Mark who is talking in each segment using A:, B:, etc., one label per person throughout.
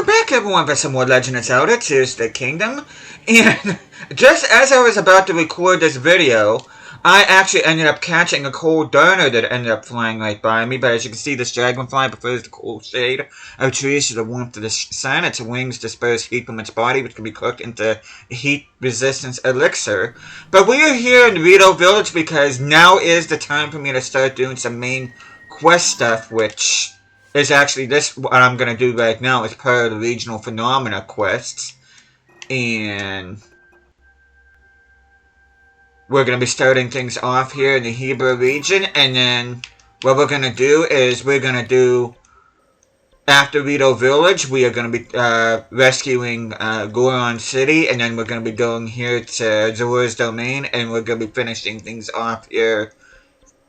A: Welcome back, everyone, for some more Legend of Zelda Tears of the Kingdom. And just as I was about to record this video, I actually ended up catching a cold donor that ended up flying right by me. But as you can see, this dragonfly prefers the cool shade of trees to the warmth of the sun. Its wings disperse heat from its body, which can be cooked into heat resistance elixir. But we are here in Rito Village because now is the time for me to start doing some main quest stuff, which is actually this what I'm going to do right now as part of the regional phenomena quests. And we're going to be starting things off here in the Hebrew region, and then what we're going to do is we're going to do, after Rito Village, we are going to be rescuing Goron City, and then we're going to be going here to Zora's Domain, and we're going to be finishing things off here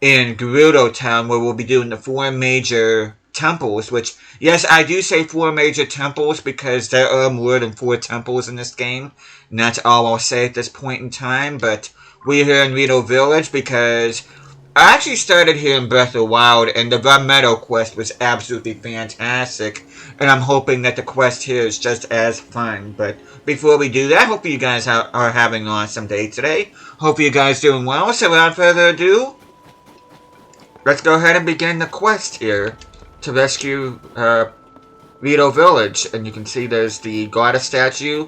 A: in Gerudo Town, where we'll be doing the 4 major temples, which, yes, I do say 4 major temples because there are more than 4 temples in this game, and that's all I'll say at this point in time. But we're here in Rito Village because I actually started here in Breath of the Wild, and the Red Meadow quest was absolutely fantastic, and I'm hoping that the quest here is just as fun. But before we do that, hope you guys are having an awesome day today. Hope you guys doing well, so without further ado, let's go ahead and begin the quest here to rescue Rito Village. And you can see there's the goddess statue.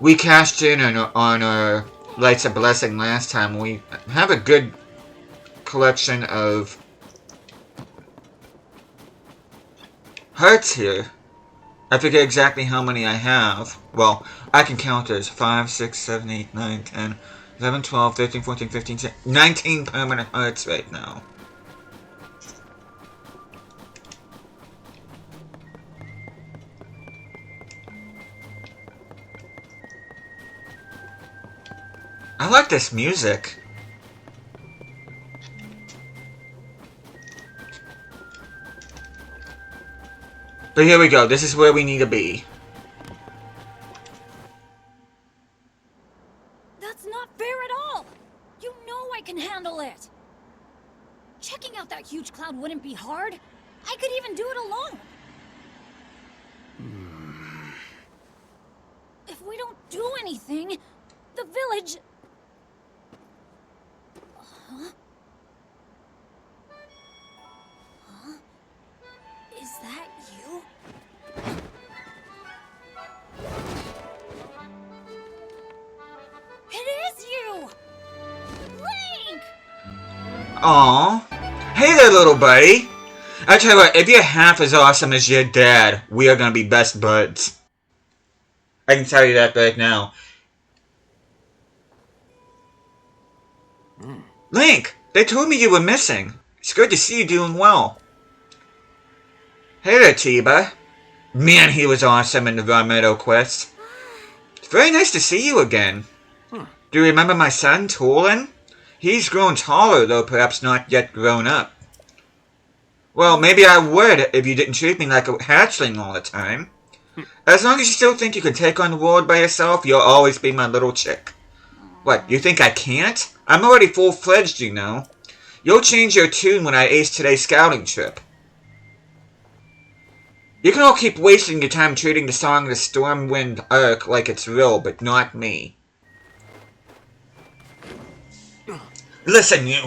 A: We cashed in on our Lights of Blessing last time. We have a good collection of hearts here. I forget exactly how many I have. Well, I can count as 5, 6, 7, 8, 9, 10, 11, 12, 13, 14, 15, 16, 19 permanent hearts right now. I like this music. But here we go. This is where we need to be.
B: That's not fair at all. You know I can handle it. Checking out that huge cloud wouldn't be hard. I could even do it alone. If we don't do anything, the village... Huh? Huh? Is that you? It is you! Link!
A: Aww. Hey there, little buddy. I tell you what, if you're half as awesome as your dad, we are gonna be best buds. I can tell you that right now. Link, they told me you were missing. It's good to see you doing well. Hey there, Tiba. Man, he was awesome in the Red Meadow quest. It's very nice to see you again. Do you remember my son, Tolan? He's grown taller, though perhaps not yet grown up. Well, maybe I would if you didn't treat me like a hatchling all the time. As long as you still think you can take on the world by yourself, you'll always be my little chick. What, you think I can't? I'm already full-fledged, you know. You'll change your tune when I ace today's scouting trip. You can all keep wasting your time treating the song of the Stormwind Arc like it's real, but not me. Listen, you.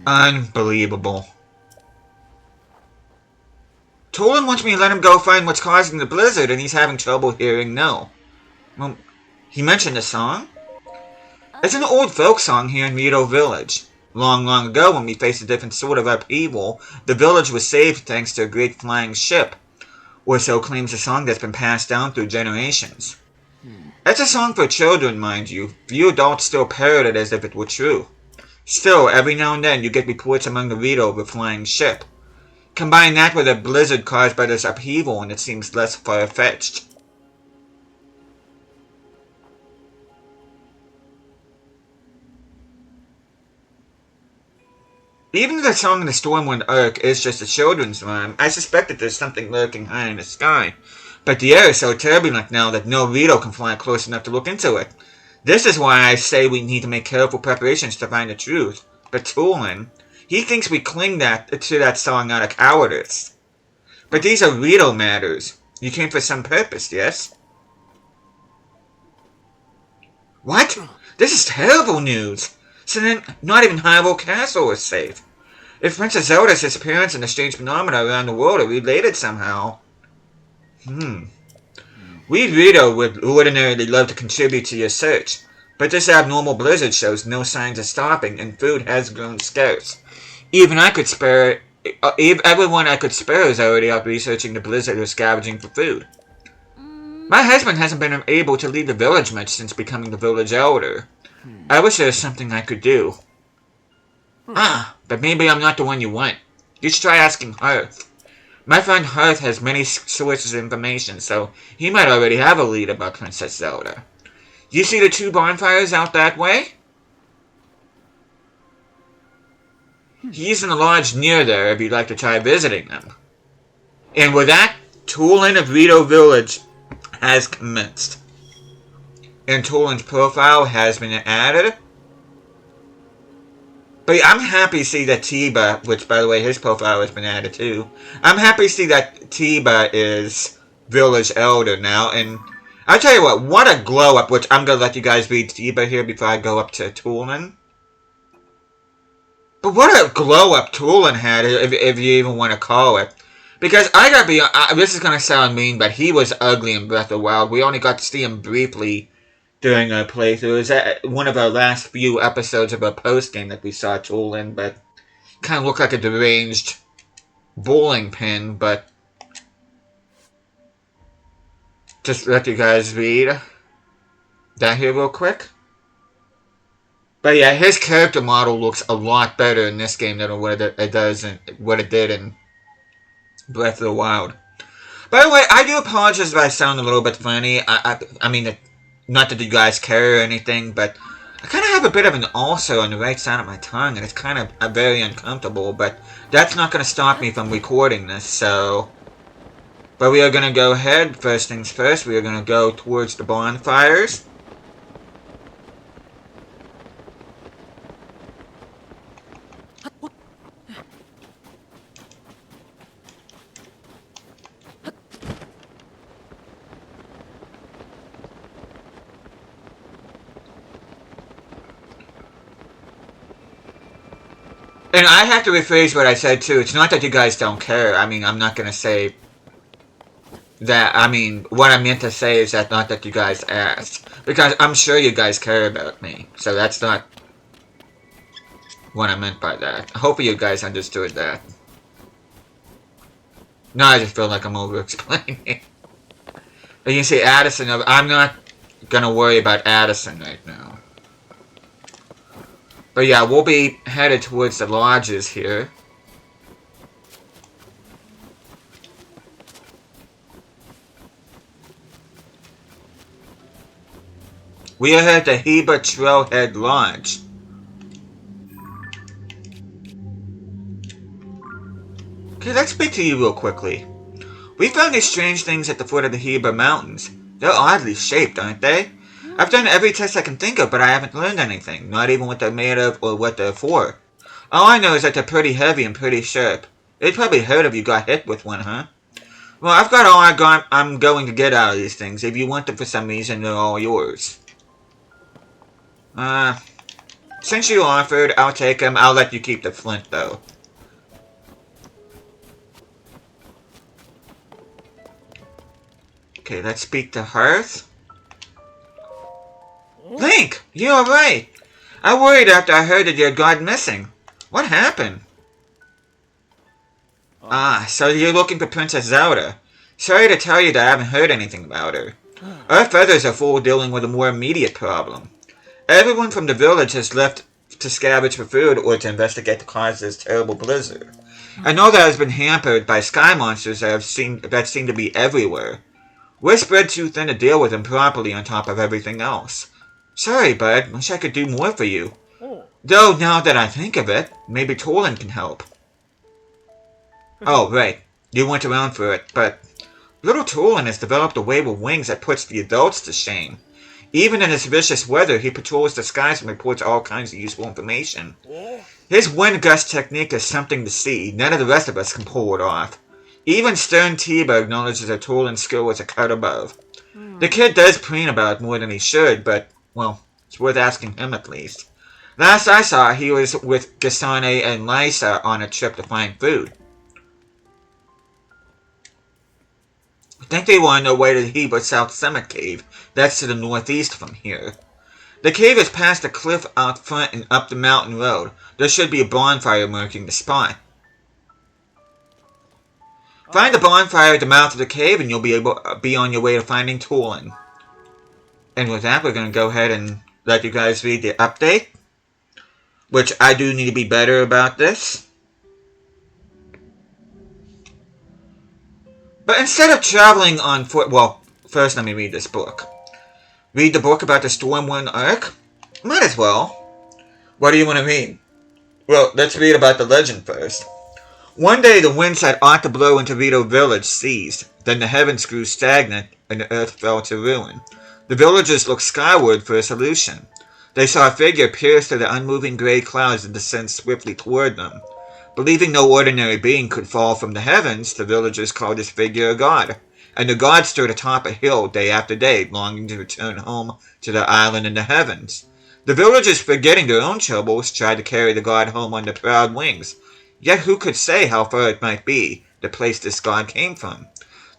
A: Unbelievable. Tolan wants me to let him go find what's causing the blizzard, and he's having trouble hearing no. Well, he mentioned a song? It's an old folk song here in Rito Village. Long, long ago, when we faced a different sort of upheaval, the village was saved thanks to a great flying ship. Or so claims a song that's been passed down through generations. It's a song for children, mind you. Few adults still parrot it as if it were true. Still, every now and then you get reports among the Rito of a flying ship. Combine that with a blizzard caused by this upheaval and it seems less far-fetched. Even if the song in the Stormwind Arc is just a children's rhyme, I suspect that there's something lurking high in the sky. But the air is so turbulent now that no Rito can fly close enough to look into it. This is why I say we need to make careful preparations to find the truth. But Tulin, he thinks we cling to that song out of cowardice. But these are real matters. You came for some purpose, yes? What? This is terrible news. So then, not even Hyrule Castle is safe. If Princess Zelda's disappearance and the strange phenomena around the world are related somehow... We Rito would ordinarily love to contribute to your search, but this abnormal blizzard shows no signs of stopping, and food has grown scarce. Everyone I could spare is already out researching the blizzard or scavenging for food. My husband hasn't been able to leave the village much since becoming the village elder. I wish there was something I could do. But maybe I'm not the one you want. You should try asking Hearth. My friend Hearth has many sources of information, so he might already have a lead about Princess Zelda. You see the 2 bonfires out that way? He's in the lodge near there if you'd like to try visiting them. And with that, Tulin of Rito Village has commenced. And Tulin's profile has been added. But I'm happy to see that Tiba, which by the way his profile has been added too. I'm happy to see that Tiba is village elder now. And I'll tell you what a glow up, which I'm going to let you guys read Tiba here before I go up to Tulin. But what a glow up Tulin had, if you even want to call it. Because I gotta be, this is going to sound mean, but he was ugly in Breath of the Wild. We only got to see him briefly during our playthrough. It was one of our last few episodes of our post-game that we saw Tulin, but kind of looked like a deranged bowling pin, but just let you guys read that here real quick. But yeah, his character model looks a lot better in this game than what it did in Breath of the Wild. By the way, I do apologize if I sound a little bit funny. I mean, not that you guys care or anything, but I kind of have a bit of an ulcer on the right side of my tongue, and it's kind of very uncomfortable, but that's not going to stop me from recording this, so... But we are going to go ahead, first things first, we are going to go towards the bonfires. And I have to rephrase what I said too. It's not that you guys don't care. I mean, I'm not going to say that. I mean, what I meant to say is that not that you guys asked. Because I'm sure you guys care about me. So that's not what I meant by that. Hopefully you guys understood that. No, I just feel like I'm over-explaining. And you see Addison. I'm not going to worry about Addison right now. But yeah, we'll be headed towards the lodges here. We are at the Heba Trailhead Lodge. Okay, let's speak to you real quickly. We found these strange things at the foot of the Heba Mountains. They're oddly shaped, aren't they? I've done every test I can think of, but I haven't learned anything. Not even what they're made of or what they're for. All I know is that they're pretty heavy and pretty sharp. It'd probably hurt if you got hit with one, huh? Well, I've got all I'm going to get out of these things. If you want them for some reason, they're all yours. Since you offered, I'll take them. I'll let you keep the flint, though. Okay, let's speak to Hearth. Link, you're alright. I worried after I heard that you had gone missing. What happened? So you're looking for Princess Zelda. Sorry to tell you that I haven't heard anything about her. Our feathers are full dealing with a more immediate problem. Everyone from the village has left to scavenge for food or to investigate the cause of this terrible blizzard. I know that has been hampered by sky monsters that seem to be everywhere. We're spread too thin to deal with them properly on top of everything else. Sorry, bud. Wish I could do more for you. Though, now that I think of it, maybe Tulin can help. Oh, right. You went around for it, but little Tulin has developed a way with wings that puts the adults to shame. Even in this vicious weather, he patrols the skies and reports all kinds of useful information. His wind gust technique is something to see. None of the rest of us can pull it off. Even Stern Tiber acknowledges that Tolan's skill is a cut above. The kid does preen about it more than he should, but, well, it's worth asking him at least. Last I saw, he was with Gasane and Lysa on a trip to find food. I think they were on their way to the Heber South Summit Cave. That's to the northeast from here. The cave is past a cliff out front and up the mountain road. There should be a bonfire marking the spot. Find the bonfire at the mouth of the cave and you'll be on your way to finding Tolan. And with that, we're going to go ahead and let you guys read the update. Which I do need to be better about this. But instead of traveling on foot... Well, first let me read this book. Read the book about the Stormwind Ark? Might as well. What do you want to read? Well, let's read about the legend first. One day the winds that ought to blow into Rito Village ceased. Then the heavens grew stagnant and the earth fell to ruin. The villagers looked skyward for a solution. They saw a figure pierce through the unmoving gray clouds and descend swiftly toward them. Believing no ordinary being could fall from the heavens, the villagers called this figure a god. And the god stood atop a hill day after day, longing to return home to their island in the heavens. The villagers, forgetting their own troubles, tried to carry the god home on their proud wings. Yet who could say how far it might be, the place this god came from?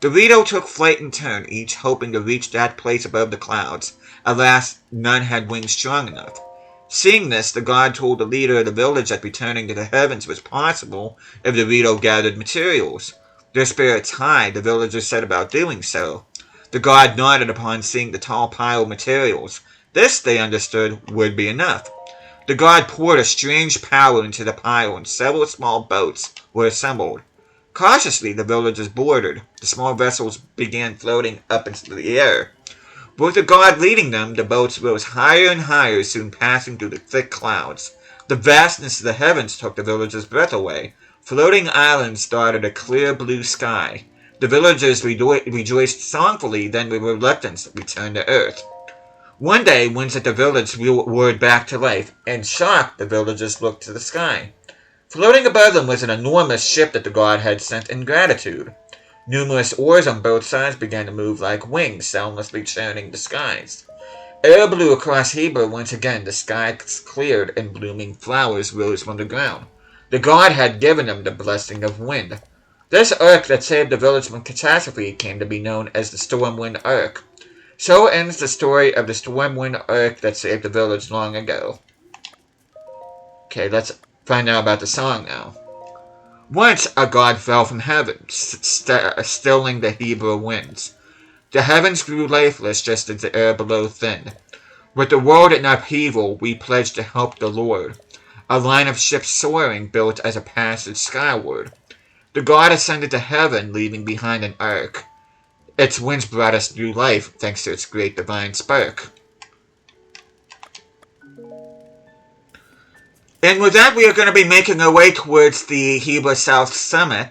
A: The Rito took flight in turn, each hoping to reach that place above the clouds. Alas, none had wings strong enough. Seeing this, the god told the leader of the village that returning to the heavens was possible if the Rito gathered materials. Their spirits high, the villagers set about doing so. The god nodded upon seeing the tall pile of materials. This, they understood, would be enough. The god poured a strange power into the pile and several small boats were assembled. Cautiously, the villagers boarded. The small vessels began floating up into the air. With the god leading them, the boats rose higher and higher, soon passing through the thick clouds. The vastness of the heavens took the villagers' breath away. Floating islands dotted a clear blue sky. The villagers rejoiced songfully, then with reluctance returned to earth. One day, winds at the village roared back to life, and shocked, the villagers looked to the sky. Floating above them was an enormous ship that the god had sent in gratitude. Numerous oars on both sides began to move like wings, soundlessly churning the skies. Air blew across Heber once again, the skies cleared, and blooming flowers rose from the ground. The god had given them the blessing of wind. This ark that saved the village from catastrophe came to be known as the Stormwind Ark. So ends the story of the Stormwind Ark that saved the village long ago. Okay, let's find out about the song now. Once a god fell from heaven, stilling the Hebrew winds. The heavens grew lifeless just as the air below thinned. With the world in upheaval, we pledged to help the Lord. A line of ships soaring, built as a passage skyward. The god ascended to heaven, leaving behind an ark. Its winds brought us new life, thanks to its great divine spark. And with that, we are going to be making our way towards the Heber South Summit.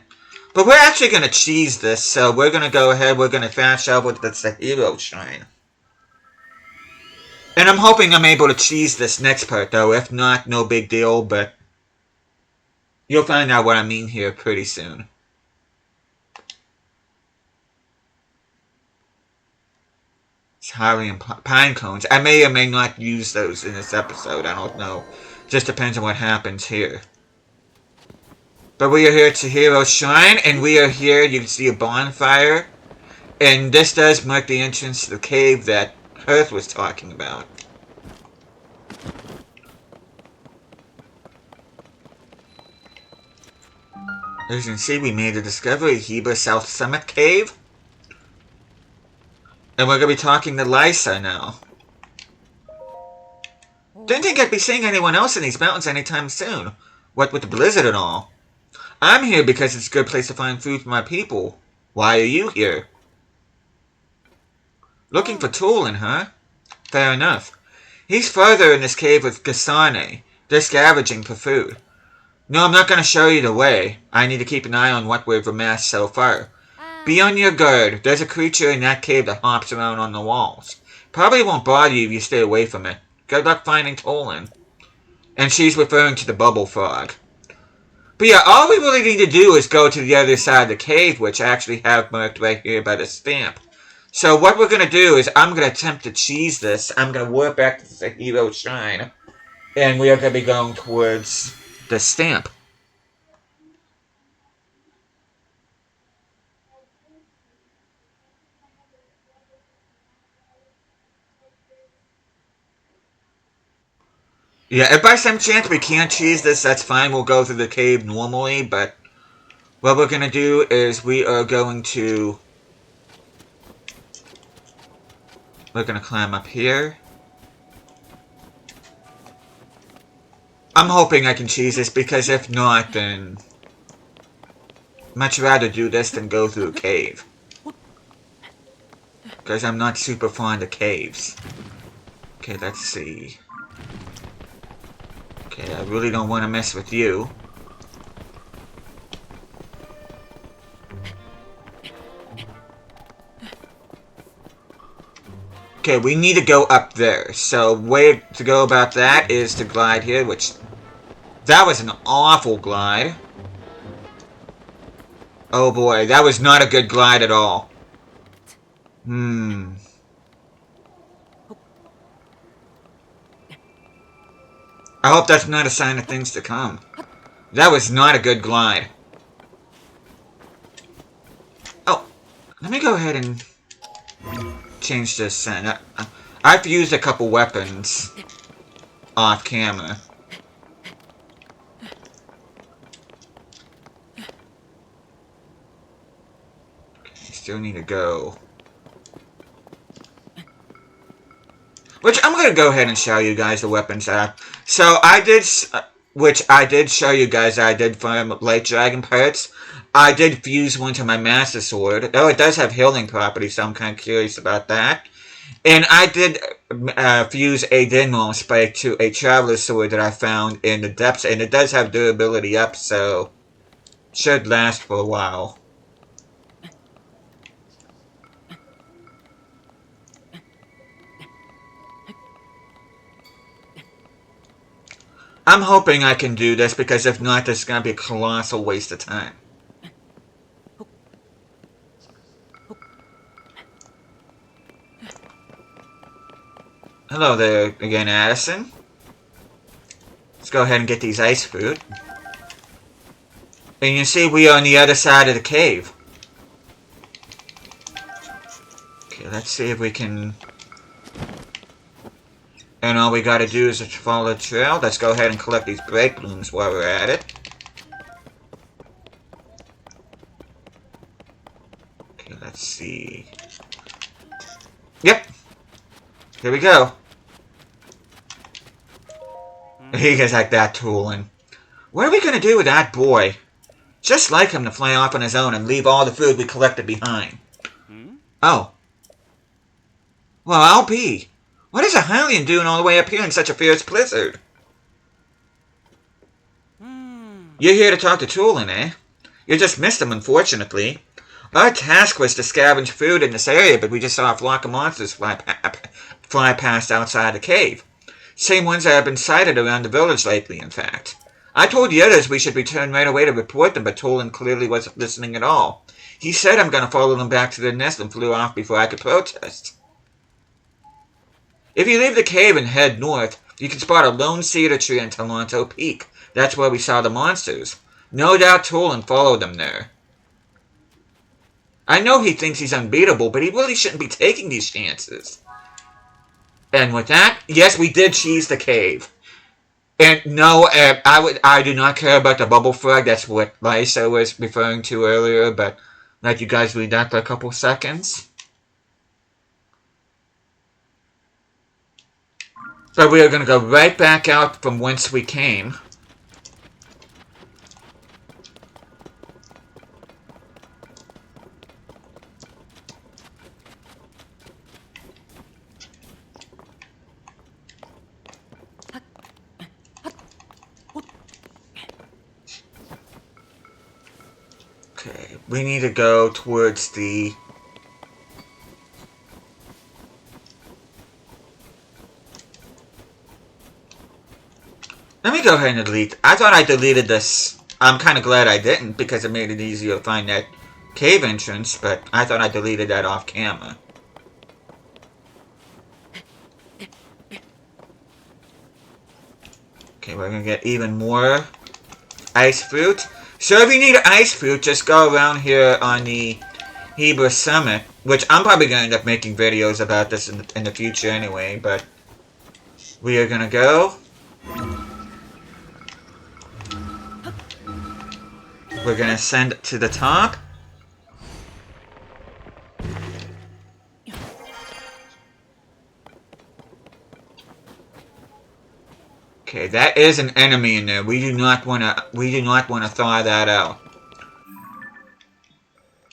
A: But we're actually going to cheese this, so we're going to go ahead, we're going to fast travel to the hero shrine. And I'm hoping I'm able to cheese this next part, though. If not, no big deal, but you'll find out what I mean here pretty soon. It's Hylian pine cones. I may or may not use those in this episode, I don't know. Just depends on what happens here. But we are here at Hero Shrine, and we are here, you can see a bonfire. And this does mark the entrance to the cave that Earth was talking about. As you can see, we made a discovery, Heber South Summit Cave. And we're going to be talking to Lysa now. Didn't think I'd be seeing anyone else in these mountains anytime soon. What with the blizzard and all. I'm here because it's a good place to find food for my people. Why are you here? Looking for Tolan, huh? Fair enough. He's further in this cave with Gasane. They're scavenging for food. No, I'm not going to show you the way. I need to keep an eye on what we've amassed so far. Be on your guard. There's a creature in that cave that hops around on the walls. Probably won't bother you if you stay away from it. Good luck finding Tolan. And she's referring to the bubble frog. But yeah, all we really need to do is go to the other side of the cave, which I actually have marked right here by the stamp. So what we're going to do is I'm going to attempt to cheese this. I'm going to warp back to the hero shrine. And we are going to be going towards the stamp. Yeah, if by some chance we can't cheese this, that's fine. We'll go through the cave normally, but what we're going to do is we are going to... We're going to climb up here. I'm hoping I can cheese this, because if not, then... Much rather do this than go through a cave. Because I'm not super fond of caves. Okay, let's see. Okay, I really don't want to mess with you. Okay, we need to go up there. So, way to go about that is to glide here, which... That was an awful glide. Oh boy, that was not a good glide at all. I hope that's not a sign of things to come. That was not a good glide. Oh, let me go ahead and change this. I've used a couple weapons off camera. Still need to go. Which I'm going to go ahead and show you guys the weapons I have. So I did, which I did show you guys I did from Light Dragon parts. I did fuse one to my Master Sword. Oh, it does have healing properties, so I'm kind of curious about that. And I did fuse a Dinmon Spike to a Traveler Sword that I found in the depths. And it does have durability up, so it should last for a while. I'm hoping I can do this, because if not, this is going to be a colossal waste of time. Hello there again, Addison. Let's go ahead and get these ice food. And you see we are on the other side of the cave. Okay, let's see if we can... And all we gotta do is just follow the trail. Let's go ahead and collect these break blooms while we're at it. Okay, let's see. Yep. Here we go. He gets like that tooling. What are we gonna do with that boy? Just like him to fly off on his own and leave all the food we collected behind. Oh. Well, I'll be. What is a Hylian doing all the way up here in such a fierce blizzard? You're here to talk to Tulin, eh? You just missed him, unfortunately. Our task was to scavenge food in this area, but we just saw a flock of monsters fly past outside the cave. Same ones that have been sighted around the village lately, in fact. I told the others we should return right away to report them, but Tulin clearly wasn't listening at all. He said I'm going to follow them back to their nest and flew off before I could protest. If you leave the cave and head north, you can spot a lone cedar tree on Talanto Peak. That's where we saw the monsters. No doubt Tulin followed them there. I know he thinks he's unbeatable, but he really shouldn't be taking these chances. And with that, yes, we did cheese the cave. And no, I do not care about the bubble frog. That's what Lysa was referring to earlier, but let you guys read that for a couple seconds. But we are going to go right back out from whence we came. Okay, we need to go towards the... Let go ahead and delete. I thought I deleted this. I'm kind of glad I didn't because it made it easier to find that cave entrance, but I thought I deleted that off camera. Okay, we're gonna get even more ice fruit. So if you need ice fruit, just go around here on the Hebrew Summit, which I'm probably gonna end up making videos about this in the future anyway, but we are gonna go. We're gonna ascend to the top. Okay, that is an enemy in there. We do not wanna thaw that out.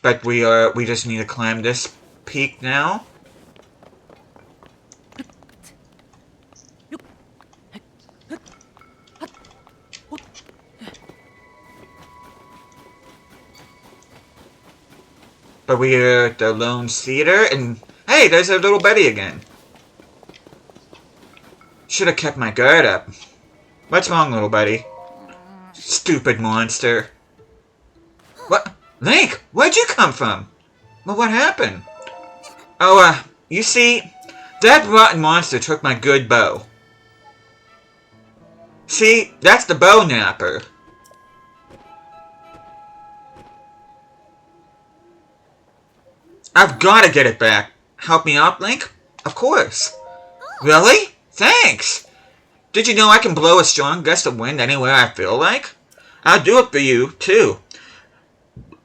A: But we just need to climb this peak now. But we are at the Lone Cedar, and hey, there's a little Betty again. Should have kept my guard up. What's wrong, little buddy? Stupid monster. What? Link, where'd you come from? Well, what happened? Oh, you see, that rotten monster took my good bow. See, that's the bow napper. I've got to get it back. Help me out, Link? Of course. Really? Thanks. Did you know I can blow a strong gust of wind anywhere I feel like? I'll do it for you, too.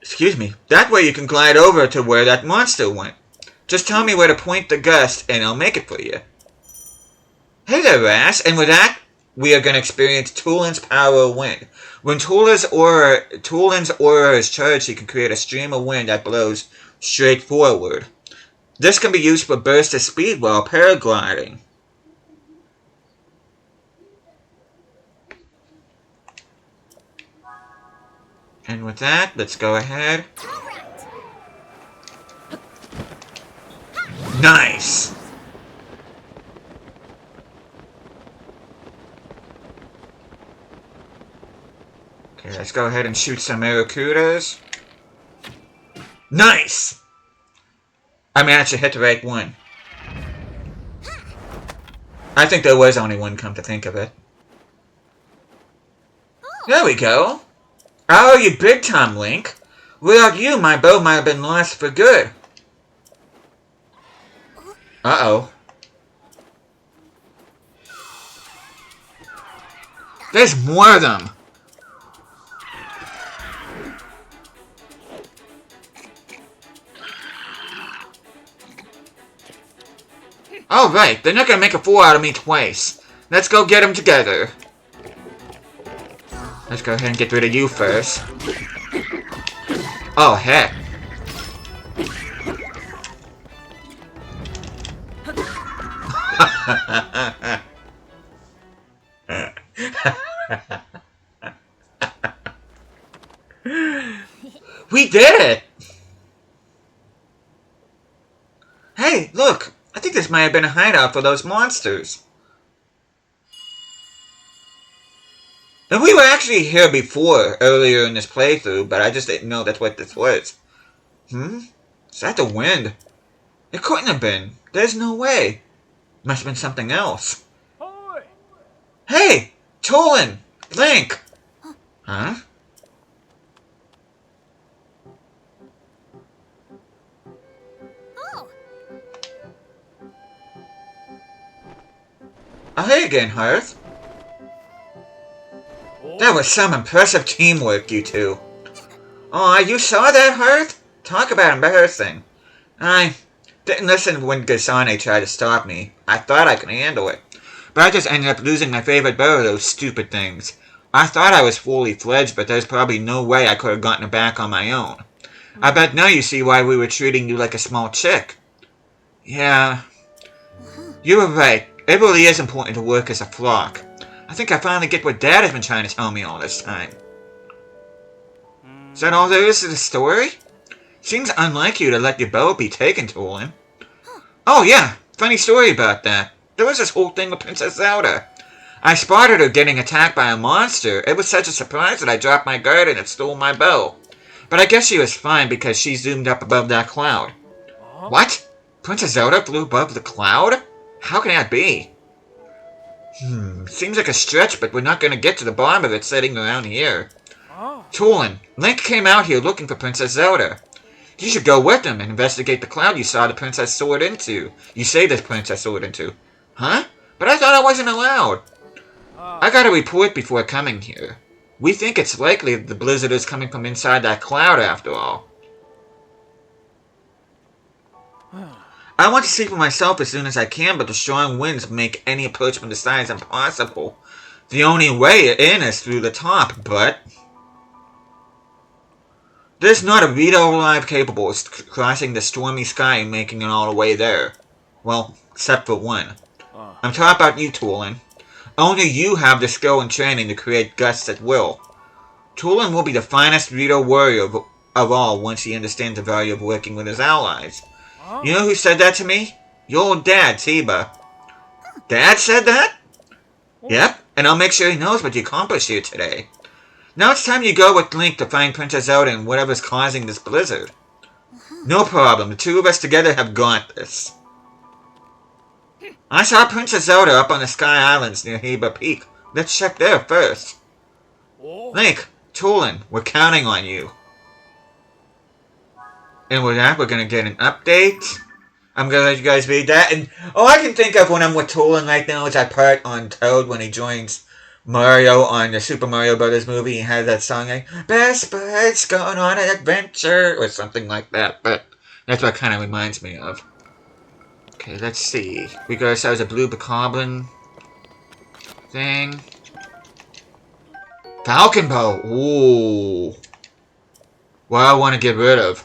A: Excuse me. That way you can glide over to where that monster went. Just tell me where to point the gust, and I'll make it for you. Hey there, Ras. And with that, we are going to experience Tulin's power of wind. When Tulin's aura is charged, he can create a stream of wind that blows straight forward. This can be used for burst of speed while paragliding. And with that, let's go ahead. Nice! Okay, let's go ahead and shoot some Aracudas. Nice! I managed to hit the right one. I think there was only one, come to think of it. There we go. Oh, you big time, Link. Without you, my bow might have been lost for good. Uh-oh. There's more of them. Oh, right. They're not gonna make a fool out of me twice. Let's go get them together. Let's go ahead and get rid of you first. Oh, heck. We did it! Hey, look! I think this might have been a hideout for those monsters. And we were actually here before, earlier in this playthrough, but I just didn't know that's what this was. Is that the wind? It couldn't have been. There's no way. Must have been something else. Oi. Hey! Tulin! Link! Huh? Oh, hey again, Hearth. That was some impressive teamwork, you two. Aw, you saw that, Hearth? Talk about embarrassing. I didn't listen when Gasane tried to stop me. I thought I could handle it. But I just ended up losing my favorite bow of those stupid things. I thought I was fully fledged, but there's probably no way I could have gotten it back on my own. I bet now you see why we were treating you like a small chick. Yeah. You were right. It really is important to work as a flock. I think I finally get what Dad has been trying to tell me all this time. Is that all there is to the story? Seems unlike you to let your bow be taken to him. Oh yeah, funny story about that. There was this whole thing with Princess Zelda. I spotted her getting attacked by a monster. It was such a surprise that I dropped my guard and it stole my bow. But I guess she was fine because she zoomed up above that cloud. What? Princess Zelda flew above the cloud? How can that be? Seems like a stretch, but we're not going to get to the bottom of it sitting around here. Tulin, Link came out here looking for Princess Zelda. You should go with him and investigate the cloud you saw the princess soared into. You say this princess soared into. Huh? But I thought I wasn't allowed. I got a report before coming here. We think it's likely that the blizzard is coming from inside that cloud after all. I want to see for myself as soon as I can, but the strong winds make any approach from the sides impossible. The only way in is through the top, but... There's not a Rito alive capable of crossing the stormy sky and making it all the way there. Well, except for one. I'm talking about you, Tulin. Only you have the skill and training to create gusts at will. Tulin will be the finest Rito warrior of all once he understands the value of working with his allies. You know who said that to me? Your old dad, Tiba. Dad said that? Yep, and I'll make sure he knows what you accomplished here today. Now it's time you go with Link to find Princess Zelda and whatever's causing this blizzard. No problem, the two of us together have got this. I saw Princess Zelda up on the Sky Islands near Heba Peak. Let's check there first. Link, Tulin, we're counting on you. And with that, we're going to get an update. I'm going to let you guys read that. And all I can think of when I'm with Tulin right now is that part on Toad when he joins Mario on the Super Mario Brothers movie. He has that song like, Best Buds going on an adventure, or something like that. But that's what it kind of reminds me of. Okay, let's see. We got ourselves a blue bokoblin thing. Falcon Bow! Ooh. What I want to get rid of.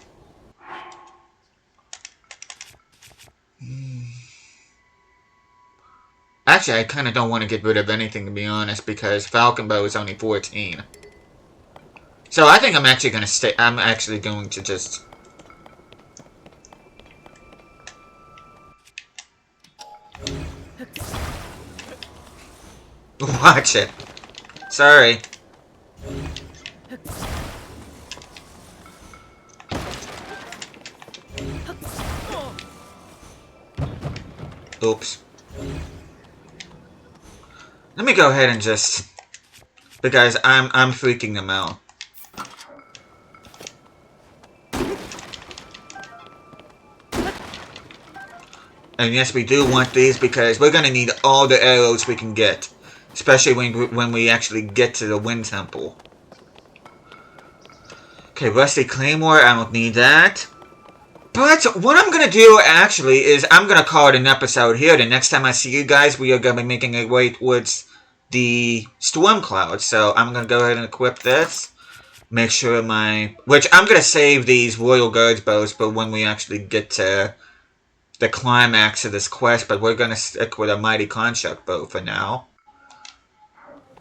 A: Actually, I kind of don't want to get rid of anything, to be honest, because Falcon Bow is only 14. So I think I'm actually going to stay... I'm actually going to just... Watch it. Sorry. Oops. Let me go ahead and just... Because I'm freaking them out. And yes, we do want these because we're going to need all the arrows we can get. Especially when we actually get to the Wind Temple. Okay, Rusty Claymore, I don't need that. But what I'm going to do, actually, is I'm going to call it an episode here. The next time I see you guys, we are going to be making our way towards the Storm Cloud. So I'm going to go ahead and equip this. Make sure my... Which, I'm going to save these Royal Guards bows, but when we actually get to the climax of this quest. But we're going to stick with a Mighty Construct bow for now.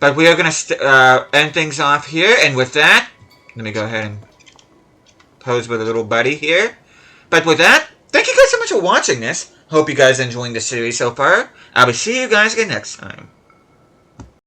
A: But we are going to end things off here. And with that, let me go ahead and pose with a little buddy here. But with that, thank you guys so much for watching this. Hope you guys are enjoying the series so far. I will see you guys again next time.